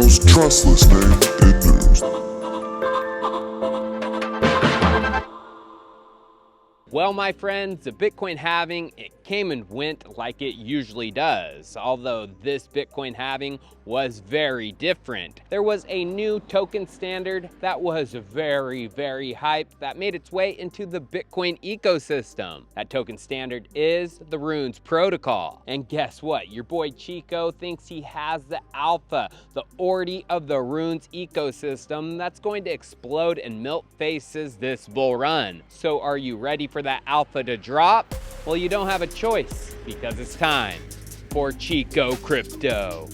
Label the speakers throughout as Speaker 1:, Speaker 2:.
Speaker 1: most trustless name in news.
Speaker 2: Well, my friends, the Bitcoin halving, it came and went like it usually does, although this Bitcoin halving was very different. There was a new token standard that was very hyped that made its way into the Bitcoin ecosystem. That token standard is the RUNES protocol. And guess what? Your boy Chico thinks he has the alpha, the ORDI of the RUNES ecosystem that's going to explode and melt faces this bull run. So are you ready for that alpha to drop? Well, you don't have a choice because it's time for Chico Crypto.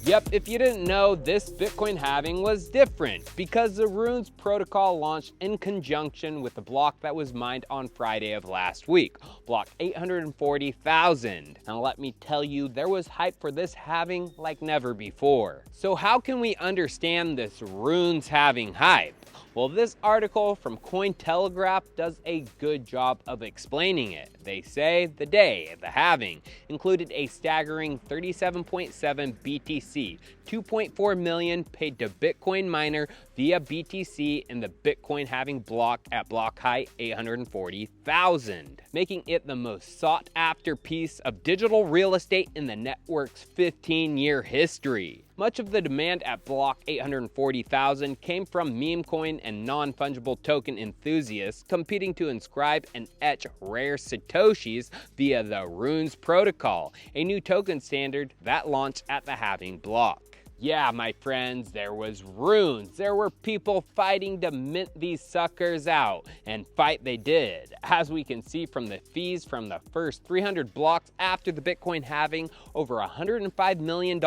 Speaker 2: Yep, if you didn't know, this Bitcoin halving was different because the RUNES protocol launched in conjunction with the block that was mined on Friday of last week, block 840,000. Now let me tell you, there was hype for this halving like never before. So how can we understand this RUNES halving hype? Well, this article from Cointelegraph does a good job of explaining it. They say the day of the halving included a staggering 37.7 BTC, 2.4 million paid to Bitcoin miner via BTC in the Bitcoin halving block at block height 840,000, making it the most sought after piece of digital real estate in the network's 15-year history. Much of the demand at block 840,000 came from meme coin and non-fungible token enthusiasts competing to inscribe and etch rare Satoshis via the RUNES protocol, a new token standard that launched at the halving block. Yeah, my friends, there was RUNES. There were people fighting to mint these suckers out, and fight they did. As we can see from the fees from the first 300 blocks after the Bitcoin halving, over $105 million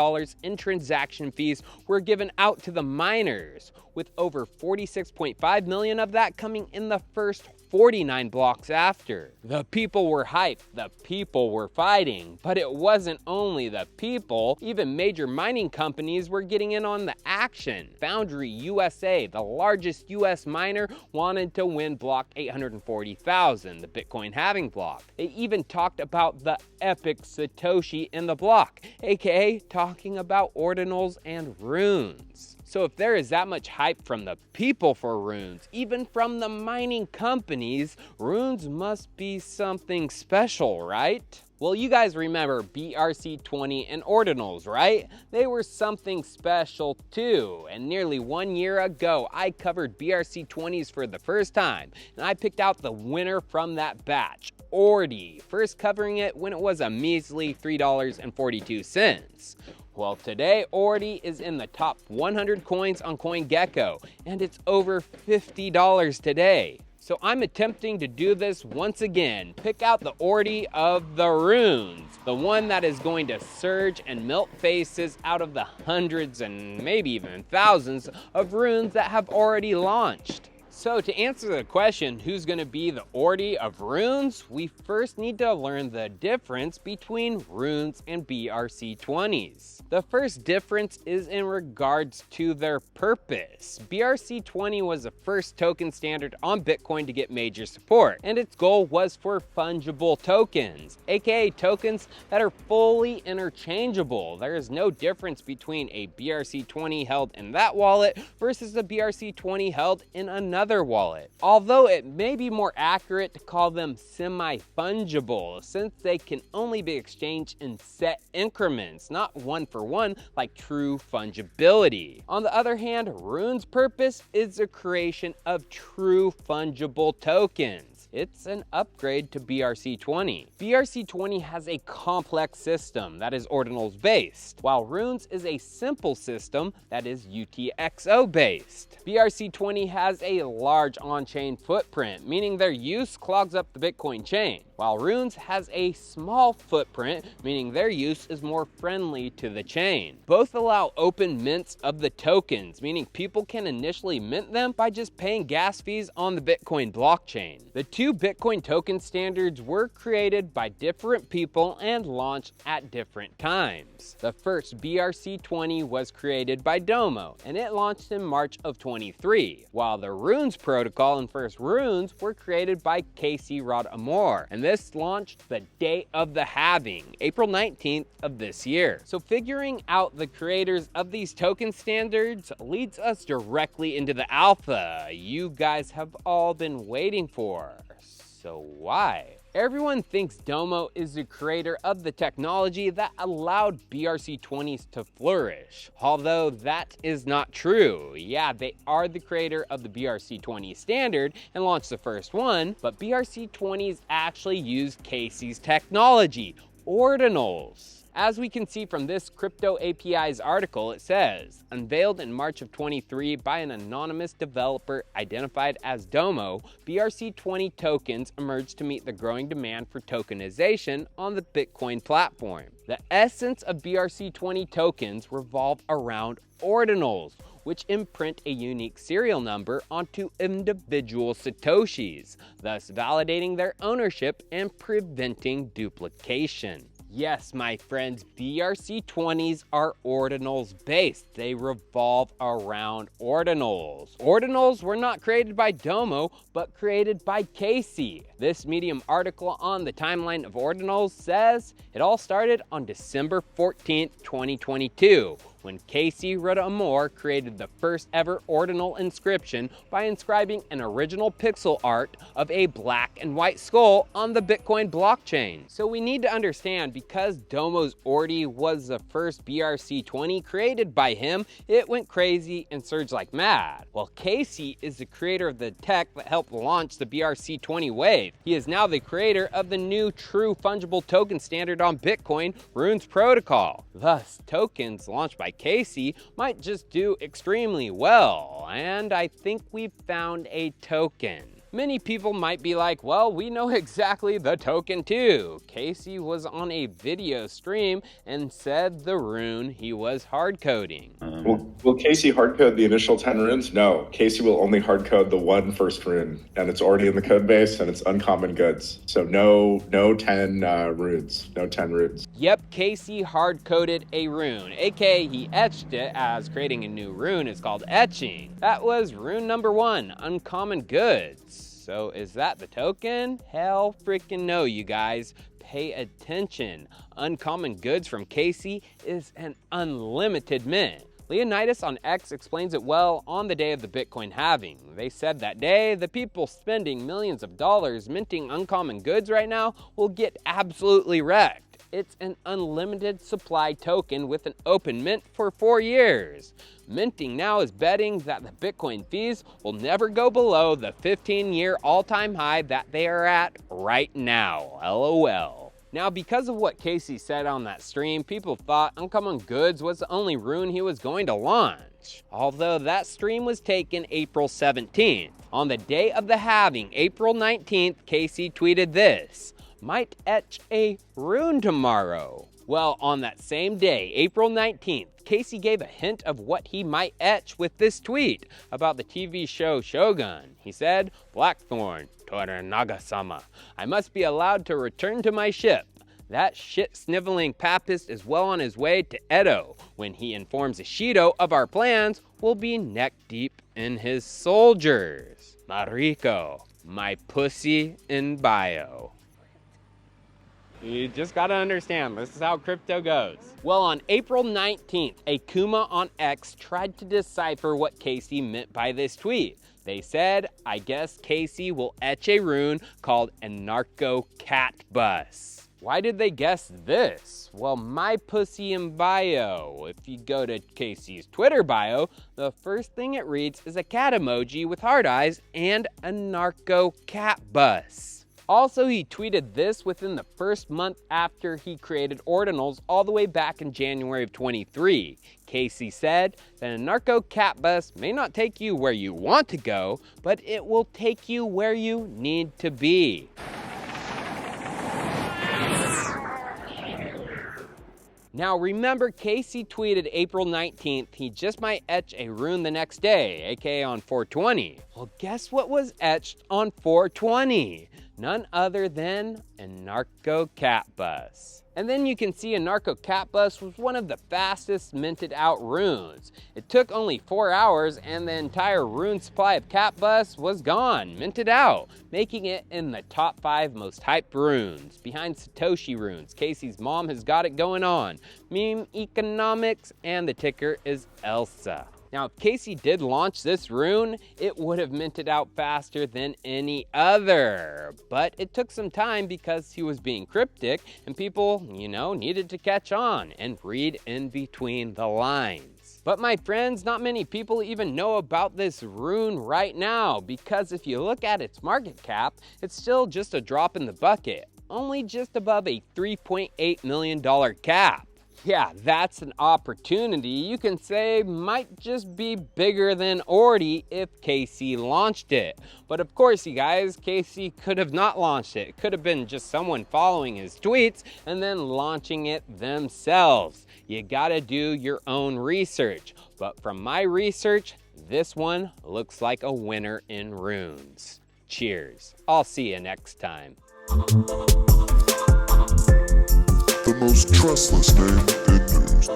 Speaker 2: in transaction fees were given out to the miners, with over 46.5 million of that coming in the first 49 blocks after. The people were hyped, the people were fighting, but it wasn't only the people. Even major mining companies were getting in on the action. Foundry USA, the largest US miner, wanted to win block 840,000, the Bitcoin halving block. They even talked about the epic Satoshi in the block, aka talking about Ordinals and RUNES. So if there is that much hype from the people for RUNES, even from the mining companies, RUNES must be something special, right? Well, you guys remember BRC-20 and Ordinals, right? They were something special too. And nearly 1 year ago, I covered BRC-20s for the first time, and I picked out the winner from that batch, ORDI, first covering it when it was a measly $3.42. Well, today, ORDI is in the top 100 coins on CoinGecko, and it's over $50 today. So I'm attempting to do this once again. Pick out the ORDI of the RUNES, the one that is going to surge and melt faces out of the hundreds and maybe even thousands of RUNES that have already launched. So to answer the question, who's going to be the ORDI of RUNES, we first need to learn the difference between RUNES and BRC-20s. The first difference is in regards to their purpose. BRC-20 was the first token standard on Bitcoin to get major support, and its goal was for fungible tokens, aka tokens that are fully interchangeable. There is no difference between a BRC-20 held in that wallet versus a BRC-20 held in another wallet. Although it may be more accurate to call them semi-fungible, since they can only be exchanged in set increments, not one for one like true fungibility. On the other hand, RUNE's purpose is the creation of true fungible tokens. It's an upgrade to BRC-20. BRC-20 has a complex system that is Ordinals based, while RUNES is a simple system that is UTXO based. BRC-20 has a large on-chain footprint, meaning their use clogs up the Bitcoin chain, while RUNES has a small footprint, meaning their use is more friendly to the chain. Both allow open mints of the tokens, meaning people can initially mint them by just paying gas fees on the Bitcoin blockchain. The two Bitcoin token standards were created by different people and launched at different times. The first BRC-20 was created by Domo, and it launched in March of 23, while the RUNES protocol and first RUNES were created by RodArmor, and this launched the day of the halving, April 19th of this year. So figuring out the creators of these token standards leads us directly into the alpha you guys have all been waiting for. So why? Everyone thinks Domo is the creator of the technology that allowed BRC-20s to flourish, although that is not true. Yeah, they are the creator of the BRC-20 standard and launched the first one, but BRC-20s actually use Casey's technology, Ordinals. As we can see from this Crypto API's article, it says, unveiled in March of 23 by an anonymous developer identified as Domo, BRC-20 tokens emerged to meet the growing demand for tokenization on the Bitcoin platform. The essence of BRC-20 tokens revolve around ordinals, which imprint a unique serial number onto individual Satoshis, thus validating their ownership and preventing duplication. Yes, my friends, BRC-20s are ordinals based. They revolve around ordinals. Ordinals were not created by Domo, but created by Casey. This Medium article on the timeline of ordinals says it all started on December 14th, 2022, when RodArmor created the first ever ordinal inscription by inscribing an original pixel art of a black and white skull on the Bitcoin blockchain. So we need to understand, because Domo's ORDI was the first BRC-20 created by him, it went crazy and surged like mad. Well, Casey is the creator of the tech that helped launch the BRC-20 wave. He is now the creator of the new true fungible token standard on Bitcoin, RUNES protocol. Thus, tokens launched by Casey might just do extremely well, and I think we've found a token. Many people might be like, well, we know exactly the token too. Casey was on a video stream and said the rune he was hard coding.
Speaker 3: Will Casey hard code the initial 10 runes? No, Casey will only hard code the one first rune, and it's already in the code base and it's uncommon goods. So no 10 runes, no 10 runes.
Speaker 2: Yep, Casey hard coded a rune, aka he etched it, as creating a new rune is called etching. That was rune number 1, uncommon goods. So is that the token? Hell freaking no, you guys. Pay attention. Uncommon goods from Casey is an unlimited mint. Leonidas on X explains it well on the day of the Bitcoin halving. They said that day, the people spending millions of dollars minting uncommon goods right now will get absolutely wrecked. It's an unlimited supply token with an open mint for 4 years. Minting now is betting that the Bitcoin fees will never go below the 15-year all-time high that they are at right now. LOL. Now, because of what Casey said on that stream, people thought uncommon goods was the only rune he was going to launch. Although that stream was taken April 17th. On the day of the halving, April 19th, Casey tweeted this: might etch a rune tomorrow. Well, on that same day, April 19th, Casey gave a hint of what he might etch with this tweet about the TV show Shogun. He said, Blackthorn, Toranaga-sama, I must be allowed to return to my ship. That shit-sniveling papist is well on his way to Edo. When he informs Ishido of our plans, we'll be neck-deep in his soldiers. Mariko, my pussy in bio. You just gotta understand, this is how crypto goes. Well, on April 19th, a Kuma on X tried to decipher what Casey meant by this tweet. They said, I guess Casey will etch a rune called ANARCHO-CATBUS. Why did they guess this? Well, my pussy in bio. If you go to Casey's Twitter bio, the first thing it reads is a cat emoji with hard eyes and ANARCHO-CATBUS. Also, he tweeted this within the first month after he created Ordinals all the way back in January of 23. Casey said that ANARCHO-CATBUS may not take you where you want to go, but it will take you where you need to be. Now remember, Casey tweeted April 19th he just might etch a rune the next day, aka on 420. Well, guess what was etched on 420? None other than ANARCHO-CATBUS. And then you can see ANARCHO-CATBUS was one of the fastest minted out runes. It took only 4 hours and the entire rune supply of CATBUS was gone, minted out, making it in the top 5 most hyped runes, behind Satoshi runes. Casey's mom has got it going on, meme economics, and the ticker is Elsa. Now, if Casey did launch this rune, it would have minted out faster than any other. But it took some time because he was being cryptic and people, needed to catch on and read in between the lines. But my friends, not many people even know about this rune right now, because if you look at its market cap, it's still just a drop in the bucket, only just above a $3.8 million cap. Yeah, that's an opportunity you can say might just be bigger than ORDI if Casey launched it. But of course, you guys, Casey could have not launched it. It could have been just someone following his tweets and then launching it themselves. You gotta do your own research. But from my research, this one looks like a winner in runes. Cheers. I'll see you next time.
Speaker 1: The most trustless name in news.